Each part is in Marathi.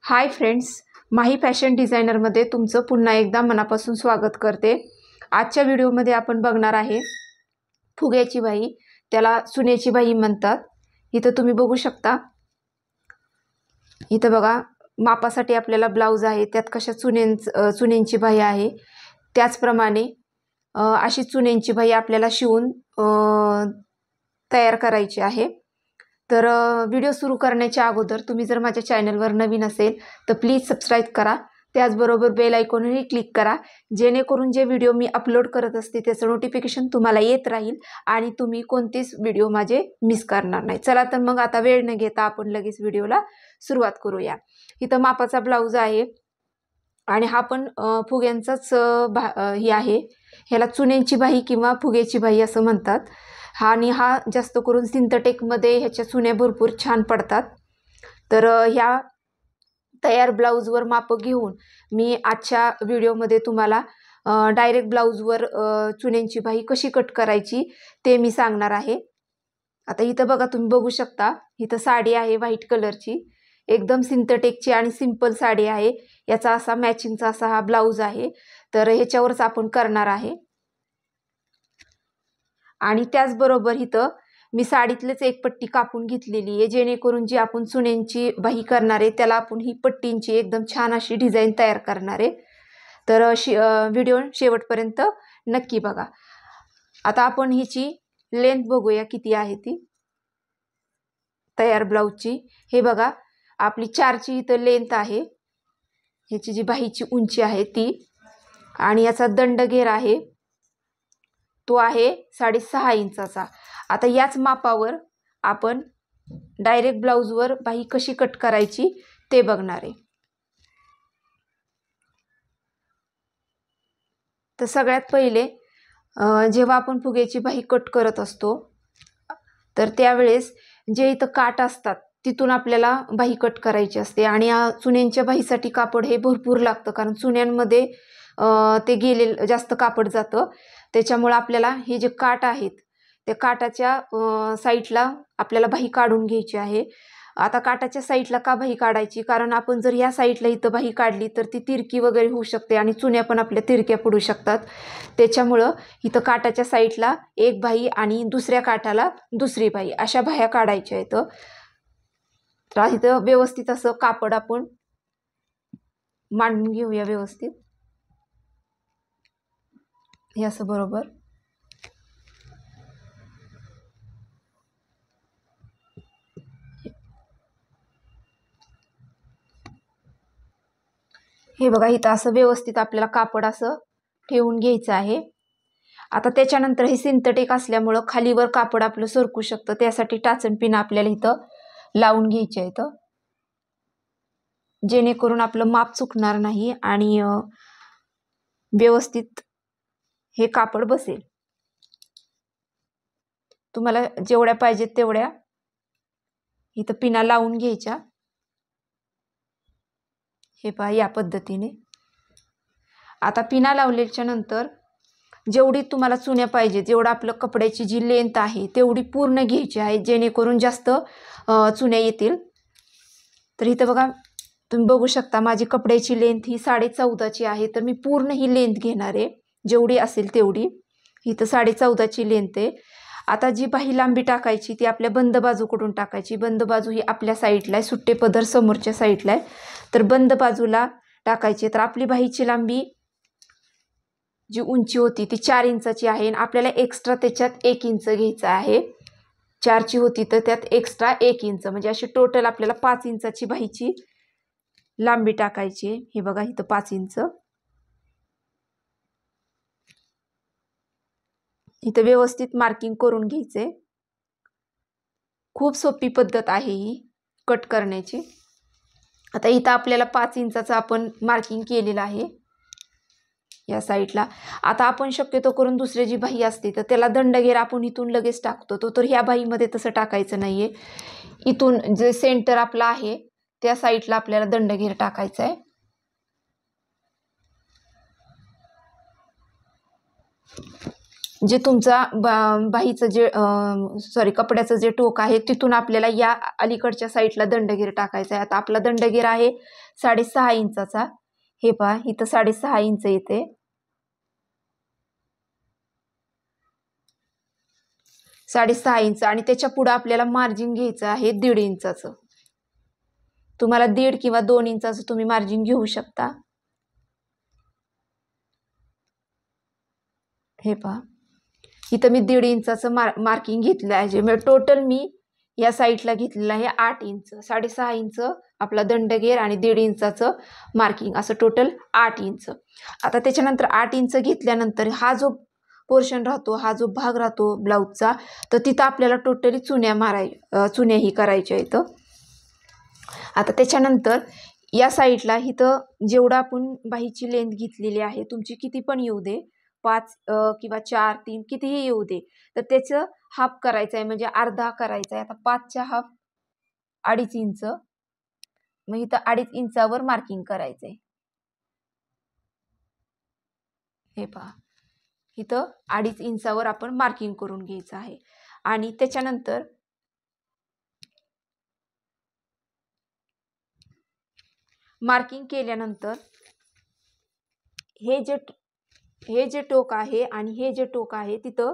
हाय फ्रेंड्स, माही फॅशन डिझायनरमध्ये तुमचं पुन्हा एकदा मनापासून स्वागत करते। आजच्या व्हिडिओमध्ये आपण बघणार आहे फुग्याची बाही, त्याला सुनेची बाही म्हणतात। इथं तुम्ही बघू शकता, इथं बघा मापासाठी आपल्याला ब्लाउज आहे, त्यात कशा चुन्यांची बाही आहे। त्याचप्रमाणे अशी चुन्यांची बाही आपल्याला शिवून तयार करायची आहे। तर व्हिडिओ सुरू करण्याच्या अगोदर तुम्ही जर माझ्या चॅनलवर नवीन असेल तर प्लीज सबस्क्राईब करा, त्याचबरोबर बेल आयकॉनही क्लिक करा, जेणेकरून जे व्हिडिओ मी अपलोड करत असते त्याचं नोटिफिकेशन तुम्हाला येत राहील आणि तुम्ही कोणतेच व्हिडिओ माझे मिस करणार नाही। चला तर मग आता वेळ न घेता आपण लगेच व्हिडिओला सुरुवात करूया। इथं मापाचा ब्लाउज आहे आणि हा पण फुग्यांचाच ही आहे, ह्याला चुन्यांची बाही किंवा फुग्याची बाही असं म्हणतात। आणि हा जास्त करून सिंथेटिकमध्ये ह्याच्या चुन्या भरपूर छान पडतात। तर ह्या तयार ब्लाऊजवर माप घेऊन मी आजच्या व्हिडिओमध्ये तुम्हाला डायरेक्ट ब्लाऊजवर चुन्यांची बाही कशी कट करायची ते मी सांगणार आहे। आता इथं बघा, तुम्ही बघू शकता, इथं साडी आहे व्हाईट कलरची, एकदम सिंथेटिकची आणि सिंपल साडी आहे। याचा असा मॅचिंगचा असा हा ब्लाऊज आहे, तर ह्याच्यावरच आपण करणार आहे। आणि त्याचबरोबर इथं मी साडीतलेच एक पट्टी कापून घेतलेली आहे, जेणेकरून जी आपण चुन्यांची बाही करणार आहे त्याला आपण ही पट्टींची एकदम छान अशी डिझाईन तयार करणार आहे। तर व्हिडिओ शेवटपर्यंत नक्की बघा। आता आपण हिची लेंथ बघूया किती आहे ती तयार ब्लाऊजची। हे बघा, आपली 4ची इथं लेंथ आहे, ह्याची जी बाहीची उंची आहे ती, आणि याचा दंडघेर आहे तो आहे 6.5 इंचाचा। आता याच मापावर आपण डायरेक्ट ब्लाऊजवर बाही कशी कट करायची ते बघणार आहे। तर सगळ्यात पहिले जेव्हा आपण फुग्याची बाही कट करत असतो तर त्यावेळेस जे इथं काट असतात तिथून आपल्याला बाही कट करायची असते। आणि चुन्यांच्या बाहीसाठी कापड हे भरपूर लागतं, कारण चुन्यांमध्ये ते गेले जास्त कापड जातं, त्याच्यामुळे आपल्याला हे जे काट आहेत त्या काटाच्या साईडला आपल्याला बाही काढून घ्यायची आहे। आता काटाच्या साईडला का बाही काढायची, कारण आपण जर ह्या साईडला इथं बाही काढली तर ती तिरकी वगैरे होऊ शकते आणि चुन्या पण आपल्या तिरक्या पडू शकतात। त्याच्यामुळं इथं काटाच्या साईडला एक बाही आणि दुसऱ्या काठाला दुसरी बाही अशा बाह्या काढायच्या आहेत। तर इथं व्यवस्थित असं कापड आपण मांडून घेऊया व्यवस्थित, हे असं बरोबर। हे बघा, इथं असं व्यवस्थित आपल्याला कापड असं ठेवून घ्यायचं आहे। आता त्याच्यानंतर हे सिंथेटिक असल्यामुळं खालीवर कापड आपलं सरकू शकतं, त्यासाठी टाचण पिन आपल्याला इथं लावून घ्यायची आहे, जेणेकरून आपलं माप चुकणार नाही आणि व्यवस्थित हे कापड बसेल। तुम्हाला जेवढ्या पाहिजेत तेवढ्या इथं पिना लावून घ्यायच्या। हे पहा, या पद्धतीने। आता पिना लावल्याच्या नंतर जेवढी तुम्हाला चुन्या पाहिजे, जेवढं आपलं कपड्याची जी लेंथ आहे तेवढी पूर्ण घ्यायची आहे, जेणेकरून जास्त चुन्या येतील। तर इथं बघा, तुम्ही बघू शकता माझी कपड्याची लेंथ ही 14.5ची आहे, तर मी पूर्ण ही लेंथ घेणार आहे, जेवढी असेल तेवढी। इथं 14.5ची लेंथ आहे। आता जी बाही लांबी टाकायची ती आपल्या बंद बाजूकडून टाकायची। बंद बाजू ही आपल्या साईडला आहे, सुट्टे पदर समोरच्या साईडला आहे, तर बंद बाजूला टाकायची। तर आपली बाहीची लांबी जी उंची होती ती 4 इंचाची आहे आणि आपल्याला एक्स्ट्रा त्याच्यात 1 इंच घ्यायचं आहे। 4ची होती तर त्यात एक्स्ट्रा 1 इंच, म्हणजे अशी टोटल आपल्याला 5 इंचाची बाहीची लांबी टाकायची। हे बघा, इथं 5 इंच। इथं व्यवस्थित मार्किंग करून घ्यायचे। खूप सोपी पद्धत आहे ही कट करण्याची। आता इथं आपल्याला 5 इंचाचं आपण मार्किंग केलेलं आहे या साईडला। आता आपण शक्यतो करून दुसरी जी बाही असते तर त्याला दंडघेर आपण इथून लगेच टाकतो, तर ह्या बाहीमध्ये तसं टाकायचं नाहीये। इथून जे सेंटर आपलं आहे त्या साईडला आपल्याला दंडघेर टाकायचा आहे। जे तुमचा बाहीचं जे कपड्याचं जे टोक आहे तिथून आपल्याला या अलीकडच्या साईडला दंडगीर टाकायचा आहे. आता आपला दंडगीर आहे 6.5 इंचाचा. हे पहा, इथं 6.5 इंच येते. 6.5 इंच आणि त्याच्या पुढे आपल्याला मार्जिन घ्यायचं आहे 1.5 इंचाचं. तुम्हाला 1.5 किंवा 2 इंचाचं तुम्ही मार्जिन घेऊ शकता. हे पहा, इथं मी 1.5 इंचाचं मार्किंग घेतलं आहे. म्हणजे टोटल मी या साईडला घेतलेलं आहे 8 इंच. 6.5 इंच आपला दंडगेर आणि 1.5 इंचाचं मार्किंग, असं टोटल 8 इंच. आता त्याच्यानंतर 8 इंच घेतल्यानंतर हा जो पोर्शन राहतो, हा जो भाग राहतो ब्लाऊजचा, तर तिथं आपल्याला टोटली चुन्या ही करायच्या इथं. आता त्याच्यानंतर या साईडला इथं जेवढा आपण बाहीची लेंथ घेतलेली आहे, तुमची किती पण येऊ दे, 5 किंवा 4, 3 कितीही येऊ दे, तर त्याचं हाफ करायचं आहे, म्हणजे अर्धा करायचा आहे. आता 5च्या हाफ 2.5 इंच, मग इथं 2.5 इंचावर मार्किंग करायचंय. हे पहा, इथं 2.5 इंचावर आपण मार्किंग करून घ्यायचं आहे. आणि त्याच्यानंतर मार्किंग केल्यानंतर हे जे टोक आहे आणि हे जे टोक आहे तिथं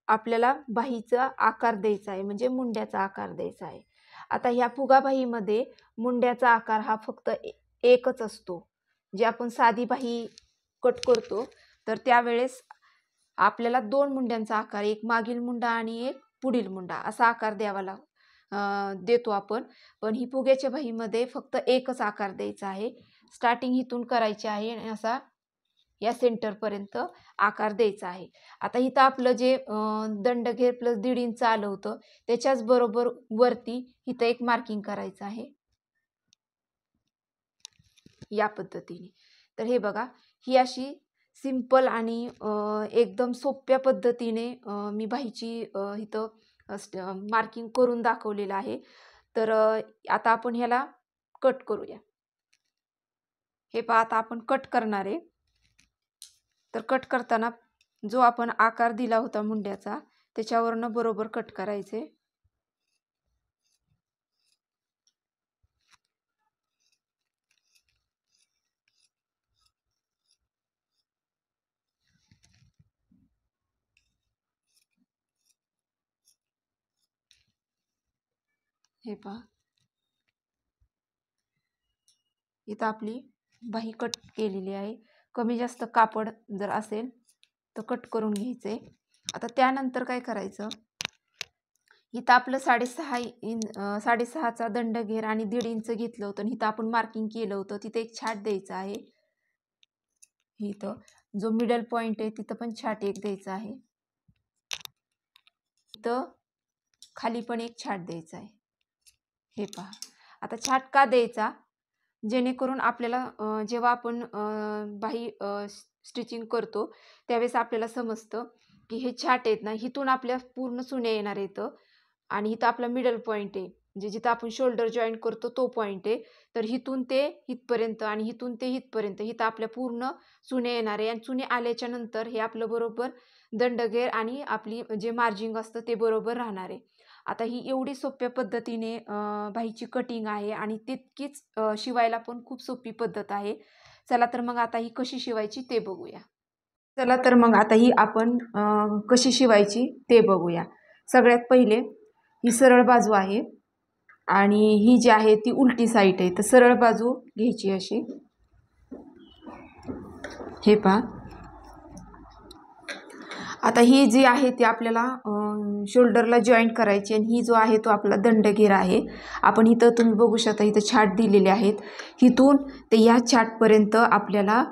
आपल्याला बाहीचा आकार द्यायचा आहे, म्हणजे मुंड्याचा आकार द्यायचा आहे. आता ह्या फुगाबाहीमध्ये मुंड्याचा आकार हा फक्त एकच असतो. जे आपण साधी बाही कट करतो तर त्यावेळेस आपल्याला 2 मुंड्यांचा आकार, एक मागील मुंडा आणि एक पुढील मुंडा, असा आकार देतो आपण. पण ही फुग्याच्या बाहीमध्ये फक्त एकच आकार द्यायचा आहे. स्टार्टिंग इथून करायची आहे आणि असा या सेंटरपर्यंत आकार द्यायचा आहे. आता इथं आपलं जे दंडघेर प्लस 1.5 इंच आलं होतं त्याच्याच बरोबर वरती इथं एक मार्किंग करायचं आहे या पद्धतीने. तर हे बघा, ही अशी सिंपल आणि एकदम सोप्या पद्धतीने मी बाहीची इथं मार्किंग करून दाखवलेलं आहे. तर आता आपण ह्याला कट करूया. हे पहा, आता आपण कट करणार आहे. तर कट करताना जो आपण आकार दिला होता मुंड्याचा त्याच्यावरनं बरोबर कट करायचे. हे पहा, इथं आपली बाही कट केलेली आहे. कमी जास्त कापड जर असेल तर कट करून घ्यायचे. आता त्यानंतर काय करायचं, इथं आपलं 6.5चा दंडघेर आणि 1.5 इंच घेतलं होतं. इथं आपण मार्किंग केलं होतं, तिथे एक छाट द्यायचा आहे. इथं जो मिडल पॉइंट आहे तिथं पण छाट एक द्यायचा आहे. इथं खाली पण एक छाट द्यायचा आहे. हे पहा, आता छाट का द्यायचा, जेणेकरून आपल्याला जेव्हा आपण बाही स्टिचिंग करतो त्यावेळेस आपल्याला समजतं की हे छाट आहेत ना, इथून आपल्या पूर्ण चुन्या येणार येतं आणि इथं आपला मिडल पॉइंट आहे, म्हणजे जिथं आपण शोल्डर जॉईंट करतो तो पॉइंट आहे. तर इथून ते इथपर्यंत आणि इथून ते इथपर्यंत इथं आपल्या पूर्ण चुने येणार आहे. आणि चुने आल्याच्या नंतर हे आपलं बरोबर दंडघेर आणि आपली जे मार्जिंग असतं ते बरोबर राहणार आहे. आता ही एवढी सोप्या पद्धतीने बाहीची कटिंग आहे आणि तितकीच शिवायला पण खूप सोपी पद्धत आहे. चला तर मग आता ही कशी शिवायची ते बघूया. चला तर मग आता ही आपण कशी शिवायची ते बघूया. सगळ्यात पहिले ही सरळ बाजू आहे आणि ही जी आहे ती उलटी साईड आहे. तर सरळ बाजू घ्यायची अशी. हे पहा, आता ही जी आहे ती आपल्याला शोल्डरला जॉईंट करायची आणि ही जो आहे तो आपला दंडघेर आहे. आपण इथं तुम्ही बघू शकता, इथं छाट दिलेले आहेत. इथून ते या छाटपर्यंत आपल्याला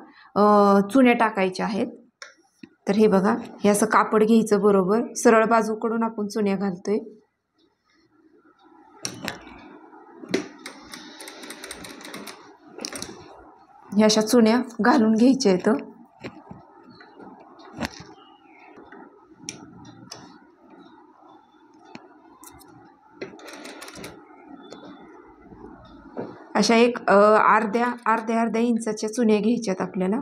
चुन्या टाकायच्या आहेत. तर हे बघा, हे असं कापड घ्यायचं बरोबर, सरळ बाजूकडून आपण चुन्या घालतोय. ह्या अशा चुन्या घालून घ्यायच्या आहेत. अशा एक अर्ध्या इंचाच्या चुन्या घ्यायच्यात आपल्याला.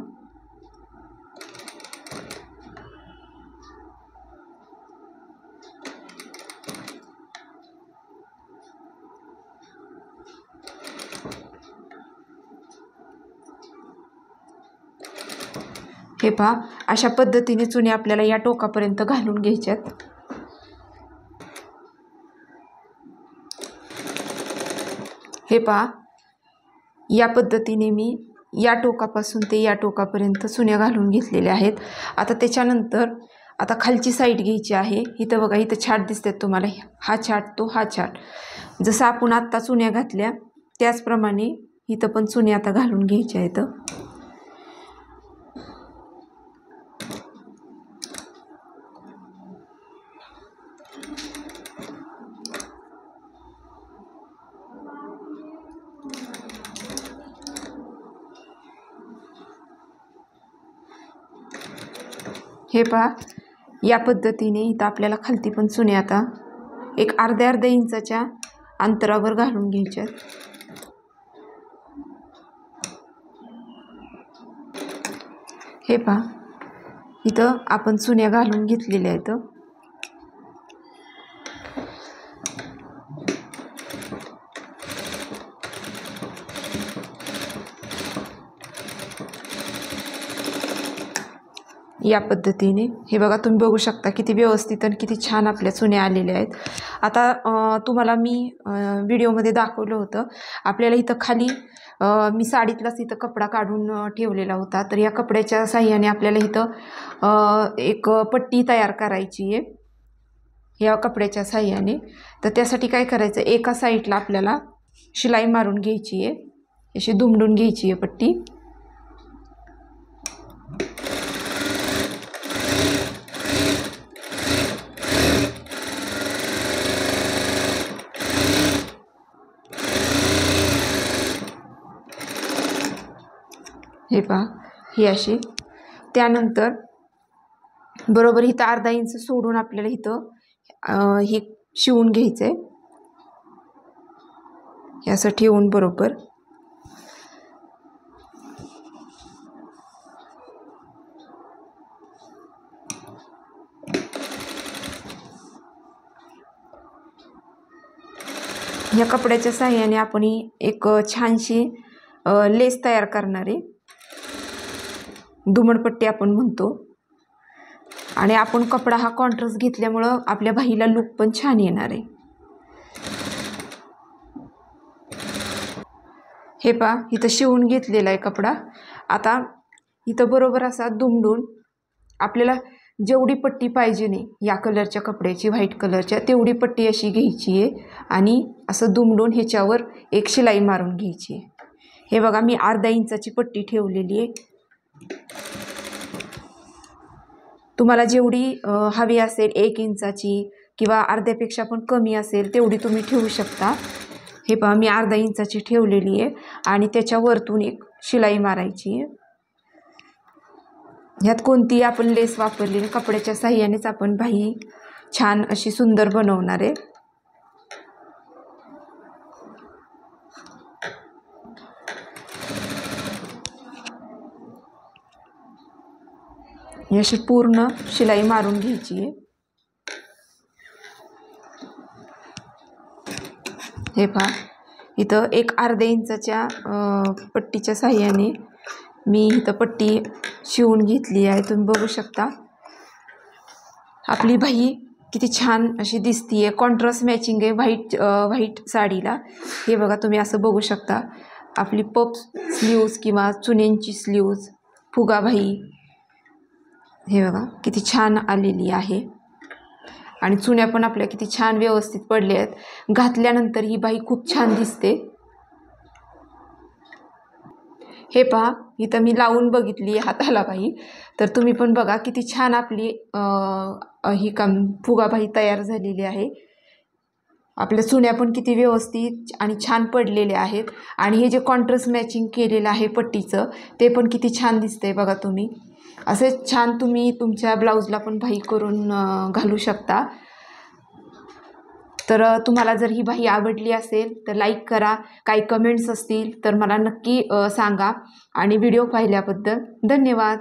हे पहा, अशा पद्धतीने चुन्या आपल्याला या टोकापर्यंत घालून घ्यायच्यात. हे पहा, या पद्धतीने मी या टोकापासून ते या टोकापर्यंत चुन्या घालून घेतलेल्या आहेत. आता त्याच्यानंतर आता खालची साईड घ्यायची आहे. इथं बघा, इथं छाट दिसतात तुम्हाला, हा छाट तो हा छाट. जसं आपण आत्ता चुन्या घातल्या त्याचप्रमाणे इथं पण चुन्या आता घालून घ्यायच्या आहेत. हे पहा, या पद्धतीने इथं आपल्याला खालती पण चुन्या आता एक अर्ध्या इंचाच्या अंतरावर घालून घ्यायच्या. हे पहा, इथं आपण चुन्या घालून घेतलेल्या आहेत. या पद्धतीने हे बघा, तुम्ही बघू शकता किती व्यवस्थित आणि किती छान आपल्या चुन्या आलेल्या आहेत. आता तुम्हाला मी व्हिडिओमध्ये दाखवलं होतं, आपल्याला इथं खाली मी साडीतलाच इथं कपडा काढून ठेवलेला होता. तर या कपड्याच्या साह्याने आपल्याला इथं एक पट्टी तयार करायची आहे या कपड्याच्या साह्याने. तर त्यासाठी काय करायचं, एका साईडला आपल्याला शिलाई मारून घ्यायची आहे, अशी दुमडून घ्यायची आहे पट्टी. हे पहा, ही अशी. त्यानंतर बरोबर इथं अर्धा इंच सोडून आपल्याला इथं हे शिवून घ्यायचं आहे, असं ठेवून बरोबर. या कपड्याच्या साह्याने आपण एक छानशी लेस तयार करणार आहे, दुमडपट्टी आपण म्हणतो. आणि आपण कपडा हा कॉन्ट्रास्ट घेतल्यामुळं आपल्या बाहीला लुक पण छान येणार आहे. हे पहा, इथं शिवून घेतलेला आहे कपडा. आता इथं बरोबर असा दुमडून आपल्याला जेवढी पट्टी पाहिजे नाही या कलरच्या कपड्याची, व्हाईट कलरच्या, तेवढी पट्टी अशी घ्यायची आहे आणि असं दुमडून ह्याच्यावर एक शिलाई मारून घ्यायची आहे. हे बघा, मी अर्धा इंचाची पट्टी ठेवलेली आहे. तुम्हाला जेवढी हवी असेल, 1 इंचाची किंवा अर्ध्यापेक्षा पण कमी असेल तेवढी तुम्ही ठेवू शकता. हे पहा, मी अर्धा इंचाची ठेवलेली आहे आणि त्याच्या वरतून एक शिलाई मारायची आहे. ह्यात कोणतीही आपण लेस वापरली नाही, कपड्याच्या साह्यानेच आपण बाही छान अशी सुंदर बनवणार आहे. अशी पूर्ण शिलाई मारून घ्यायची आहे. हे पहा, इथं एक अर्ध्या इंचाच्या पट्टीच्या साह्याने मी इथं पट्टी शिवून घेतली आहे. तुम्ही बघू शकता आपली बाही किती छान अशी दिसतीये. कॉन्ट्रास्ट मॅचिंग आहे व्हाईट साडीला. हे बघा, तुम्ही असं बघू शकता आपली पफ स्लीव्ज किंवा चुन्यांची स्लीव्ज, फुगा बाही हे बघा किती छान आलेली आहे. आणि चुन्या पण आपल्या किती छान व्यवस्थित पडल्या आहेत. घातल्यानंतर ही बाही खूप छान दिसते. हे पहा, इथं मी लावून बघितली हाताला बाही, तर तुम्ही पण बघा किती छान आपली ही फुगा बाही तयार झालेली आहे. आपल्या चुन्या पण किती व्यवस्थित आणि छान पडलेल्या आहेत. आणि हे जे कॉन्ट्रास्ट मॅचिंग केलेलं आहे पट्टीचं, ते पण किती छान दिसतंय बघा. तुम्ही असे छान तुम्ही तुमच्या ब्लाऊजला पण बाही करून घालू शकता. तर तुम्हाला जर ही बाही आवडली असेल तर लाईक करा. काही कमेंट्स असतील तर मला नक्की सांगा. आणि व्हिडिओ पाहिल्याबद्दल धन्यवाद.